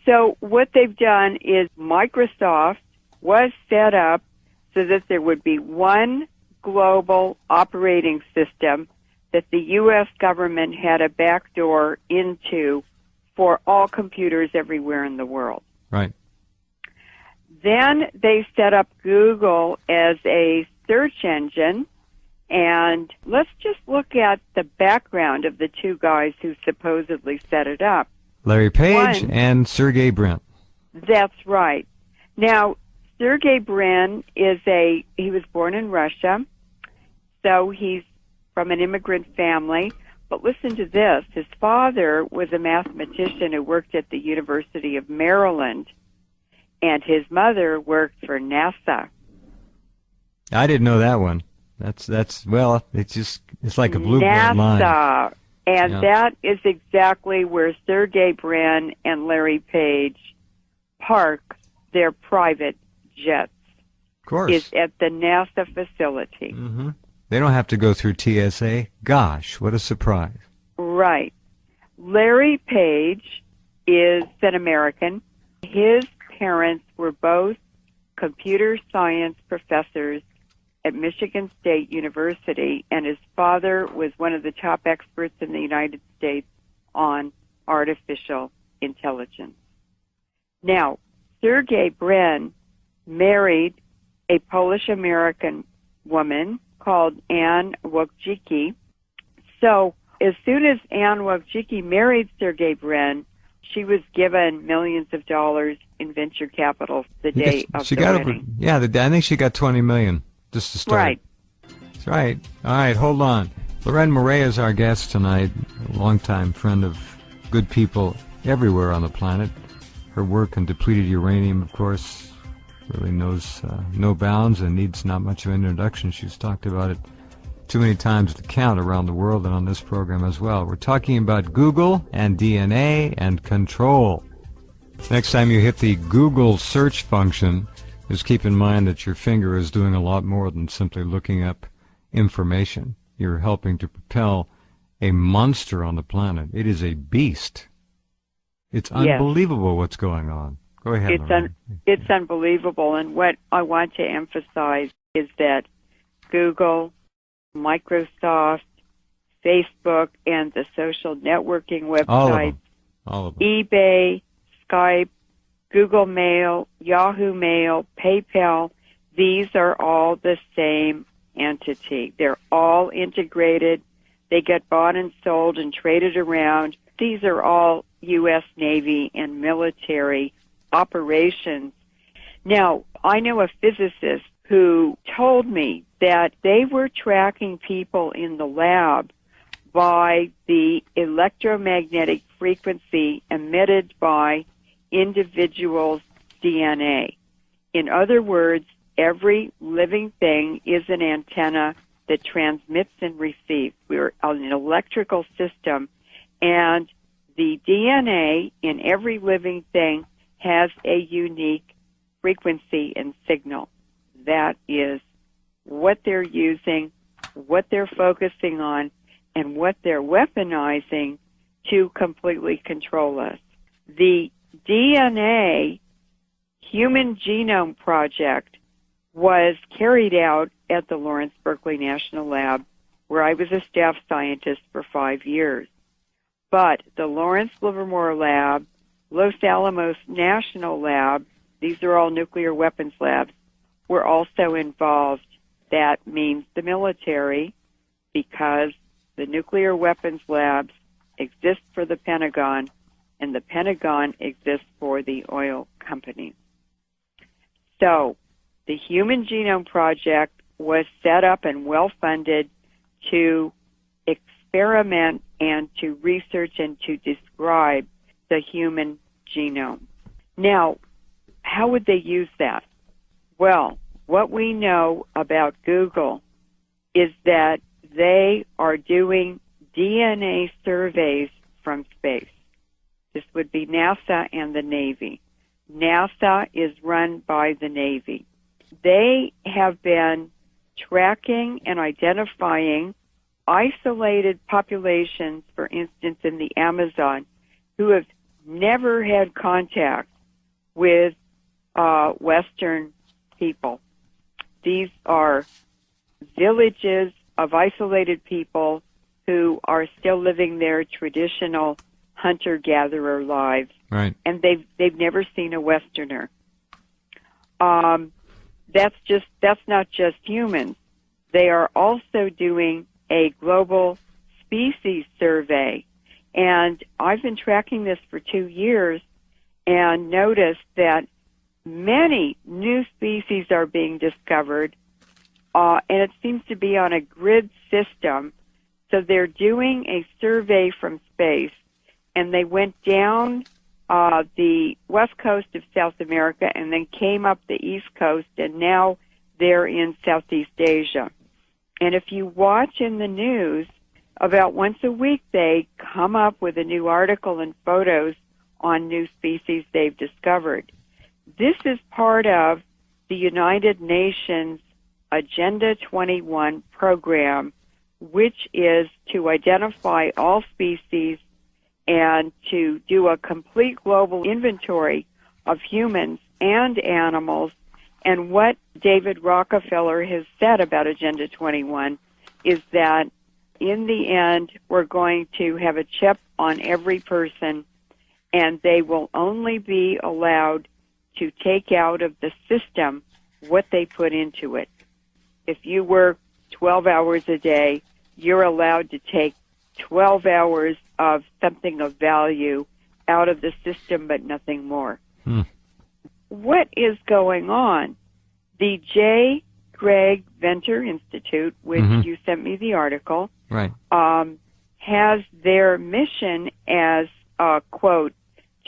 So what they've done is Microsoft was set up so that there would be one global operating system that the U.S. government had a backdoor into for all computers everywhere in the world. Right. Then they set up Google as a search engine, and let's just look at the background of the two guys who supposedly set it up. Larry Page and Sergey Brin. That's right. Now, Sergey Brin he was born in Russia, so he's from an immigrant family. But listen to this. His father was a mathematician who worked at the University of Maryland, and his mother worked for NASA. I didn't know that one. It's like a blue-blood line. NASA. And that is exactly where Sergey Brin and Larry Page park their private jets. Of course. Is at the NASA facility. Mm-hmm. They don't have to go through TSA. Gosh, what a surprise. Right. Larry Page is an American. His parents were both computer science professors at Michigan State University, and his father was one of the top experts in the United States on artificial intelligence. Now, Sergey Brin married a Polish-American woman called Anne Wojcicki. So as soon as Anne Wojcicki married Sergey Brin, she was given millions of dollars in venture capital the day of the wedding. I think she got $20 million. Just to start. Right. That's right. All right, hold on. Lorraine Moret is our guest tonight, a longtime friend of good people everywhere on the planet. Her work in depleted uranium, of course, really knows no bounds and needs not much of an introduction. She's talked about it too many times to count around the world and on this program as well. We're talking about Google and DNA and control. Next time you hit the Google search function, just keep in mind that your finger is doing a lot more than simply looking up information. You're helping to propel a monster on the planet. It is a beast. It's unbelievable what's going on. Go ahead, It's unbelievable, and what I want to emphasize is that Google, Microsoft, Facebook, and the social networking websites, all of them. eBay, Skype, Google Mail, Yahoo Mail, PayPal, these are all the same entity. They're all integrated. They get bought and sold and traded around. These are all U.S. Navy and military operations. Now, I know a physicist who told me that they were tracking people in the lab by the electromagnetic frequency emitted by individual's DNA. In other words, every living thing is an antenna that transmits and receives. We're an electrical system, and the DNA in every living thing has a unique frequency and signal. That is what they're using, what they're focusing on, and what they're weaponizing to completely control us. The DNA Human Genome Project was carried out at the Lawrence Berkeley National Lab, where I was a staff scientist for 5 years. But the Lawrence Livermore Lab, Los Alamos National Lab, these are all nuclear weapons labs, were also involved. That means the military, because the nuclear weapons labs exist for the Pentagon, and the Pentagon exists for the oil companies. So the Human Genome Project was set up and well-funded to experiment and to research and to describe the human genome. Now, how would they use that? Well, what we know about Google is that they are doing DNA surveys from space. This would be NASA and the Navy. NASA is run by the Navy. They have been tracking and identifying isolated populations, for instance, in the Amazon, who have never had contact with Western people. These are villages of isolated people who are still living their traditional hunter-gatherer lives, right? And they've never seen a Westerner. That's not just humans. They are also doing a global species survey, and I've been tracking this for 2 years and noticed that many new species are being discovered, and it seems to be on a grid system. So they're doing a survey from space, and they went down the west coast of South America and then came up the east coast, and now they're in Southeast Asia. And if you watch in the news, about once a week they come up with a new article and photos on new species they've discovered. This is part of the United Nations Agenda 21 program, which is to identify all species and to do a complete global inventory of humans and animals. And what David Rockefeller has said about Agenda 21 is that in the end, we're going to have a chip on every person, and they will only be allowed to take out of the system what they put into it. If you work 12 hours a day, you're allowed to take 12 hours of something of value out of the system, but nothing more. What is going on? The J. Greg Venter Institute, which you sent me the article, right, has their mission as, quote,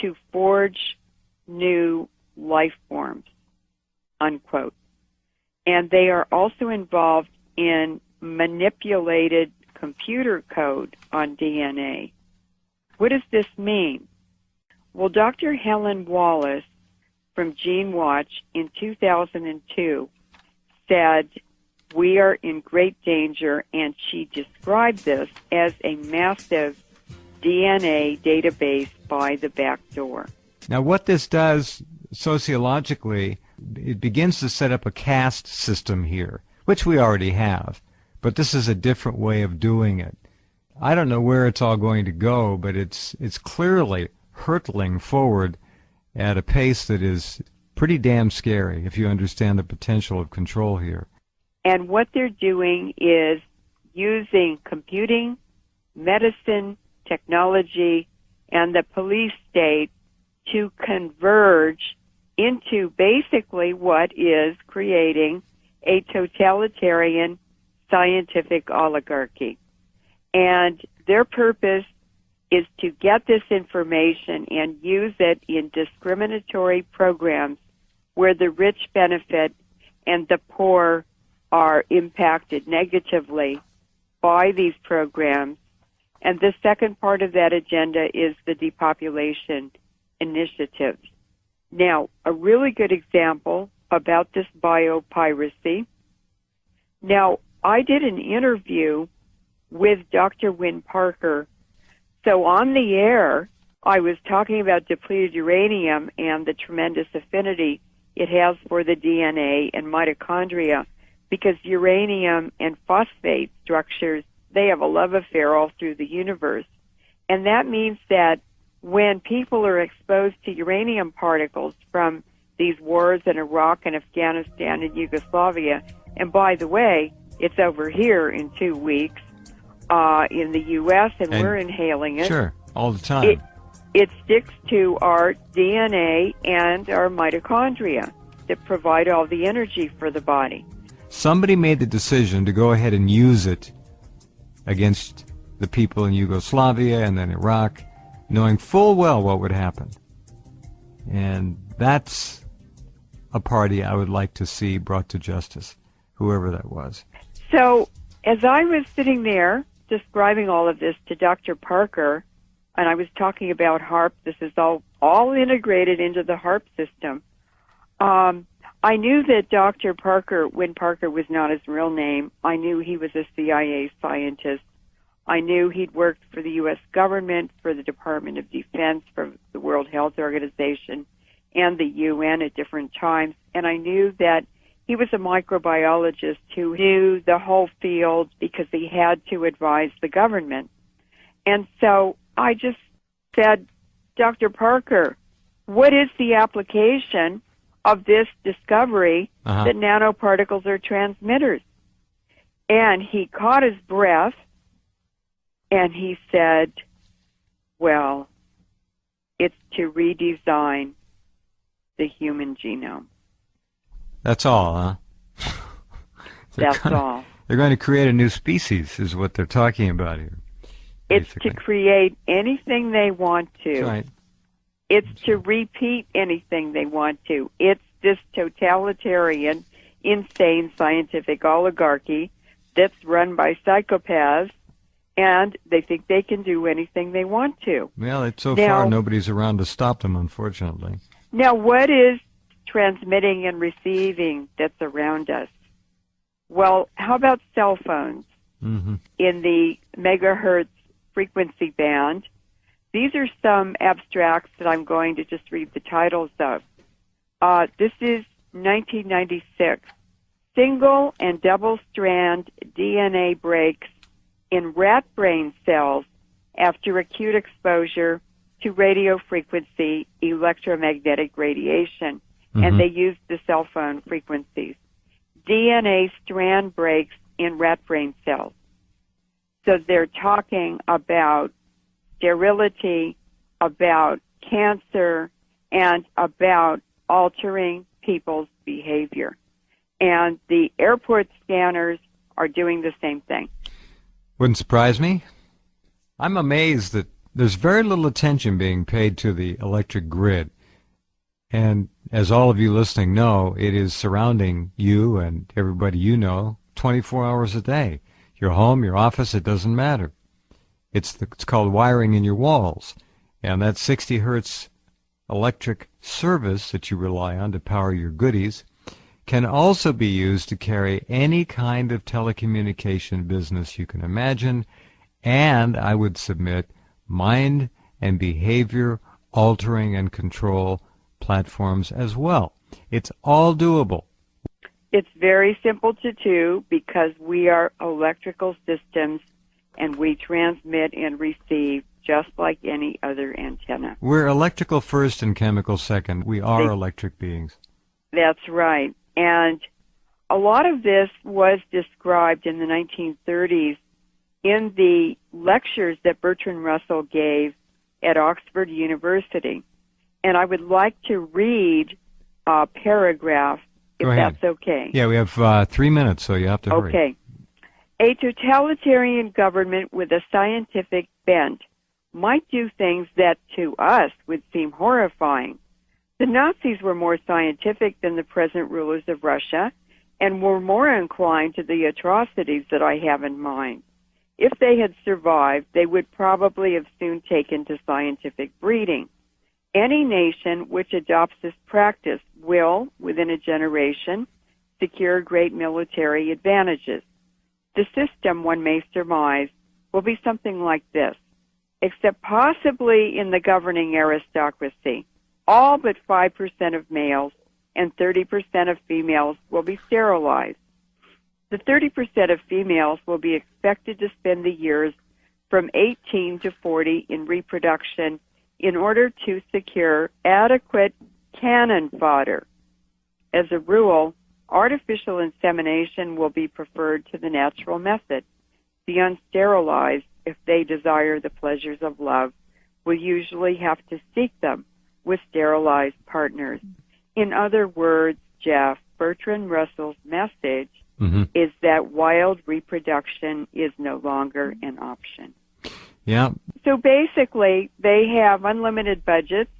to forge new life forms, unquote. And they are also involved in manipulated computer code on DNA. What does this mean? Well, Dr. Helen Wallace from GeneWatch in 2002 said, we are in great danger, and she described this as a massive DNA database by the back door. Now, what this does sociologically, it begins to set up a caste system here, which we already have, but this is a different way of doing it. I don't know where it's all going to go, but it's clearly hurtling forward at a pace that is pretty damn scary if you understand the potential of control here. And what they're doing is using computing, medicine, technology, and the police state to converge into basically what is creating a totalitarian scientific oligarchy. And their purpose is to get this information and use it in discriminatory programs where the rich benefit and the poor are impacted negatively by these programs. And the second part of that agenda is the depopulation initiatives. Now, a really good example about this biopiracy. Now, I did an interview with Dr. Wynne Parker. So on the air, I was talking about depleted uranium and the tremendous affinity it has for the DNA and mitochondria, because uranium and phosphate structures, they have a love affair all through the universe. And that means that when people are exposed to uranium particles from these wars in Iraq and Afghanistan and Yugoslavia, and by the way, it's over here in 2 weeks in the U.S., and we're inhaling it. Sure, all the time. It sticks to our DNA and our mitochondria that provide all the energy for the body. Somebody made the decision to go ahead and use it against the people in Yugoslavia and then Iraq, knowing full well what would happen. And that's a party I would like to see brought to justice, whoever that was. So as I was sitting there describing all of this to Dr. Parker, and I was talking about HAARP, this is all integrated into the HAARP system, I knew that Dr. Parker, Wynne Parker was not his real name. I knew he was a CIA scientist. I knew he'd worked for the U.S. government, for the Department of Defense, for the World Health Organization, and the UN at different times. And I knew that he was a microbiologist who knew the whole field because he had to advise the government. And so I just said, Dr. Parker, what is the application of this discovery that nanoparticles are transmitters? And he caught his breath and he said, well, it's to redesign the human genome. That's all, huh? That's all. They're going to create a new species, is what they're talking about here. It's Basically. to create anything they want to. That's right. It's to repeat anything they want to. It's this totalitarian, insane scientific oligarchy that's run by psychopaths, and they think they can do anything they want to. Well, so far nobody's around to stop them, unfortunately. Now, what is transmitting and receiving that's around us? Well, how about cell phones in the megahertz frequency band? These are some abstracts that I'm going to just read the titles of. This is 1996. Single and double-strand DNA breaks in rat brain cells after acute exposure to radio frequency electromagnetic radiation. And they used the cell phone frequencies. DNA strand breaks in rat brain cells. So they're talking about sterility, about cancer, and about altering people's behavior. And the airport scanners are doing the same thing. Wouldn't surprise me. I'm amazed that there's very little attention being paid to the electric grid. And as all of you listening know, it is surrounding you and everybody you know 24 hours a day. Your home, your office, it doesn't matter. It's called wiring in your walls. And that 60 hertz electric service that you rely on to power your goodies can also be used to carry any kind of telecommunication business you can imagine, and I would submit mind and behavior altering and control platforms as well. It's all doable. It's very simple to do because we are electrical systems and we transmit and receive just like any other antenna. We're electrical first and chemical second. We are electric beings. That's right. And a lot of this was described in the 1930s in the lectures that Bertrand Russell gave at Oxford University. And I would like to read a paragraph, if that's okay. Yeah, we have 3 minutes, so you have to hurry. Okay. A totalitarian government with a scientific bent might do things that to us would seem horrifying. The Nazis were more scientific than the present rulers of Russia and were more inclined to the atrocities that I have in mind. If they had survived, they would probably have soon taken to scientific breeding. Any nation which adopts this practice will, within a generation, secure great military advantages. The system, one may surmise, will be something like this, except possibly in the governing aristocracy. All but 5% of males and 30% of females will be sterilized. The 30% of females will be expected to spend the years from 18 to 40 in reproduction in order to secure adequate cannon fodder. As a rule, artificial insemination will be preferred to the natural method. The unsterilized, if they desire the pleasures of love, will usually have to seek them with sterilized partners. In other words, Jeff, Bertrand Russell's message is that wild reproduction is no longer an option. Yeah. So basically, they have unlimited budgets.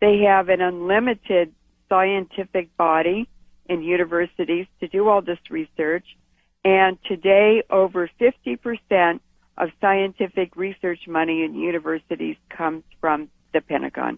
They have an unlimited scientific body in universities to do all this research. And today, over 50% of scientific research money in universities comes from the Pentagon.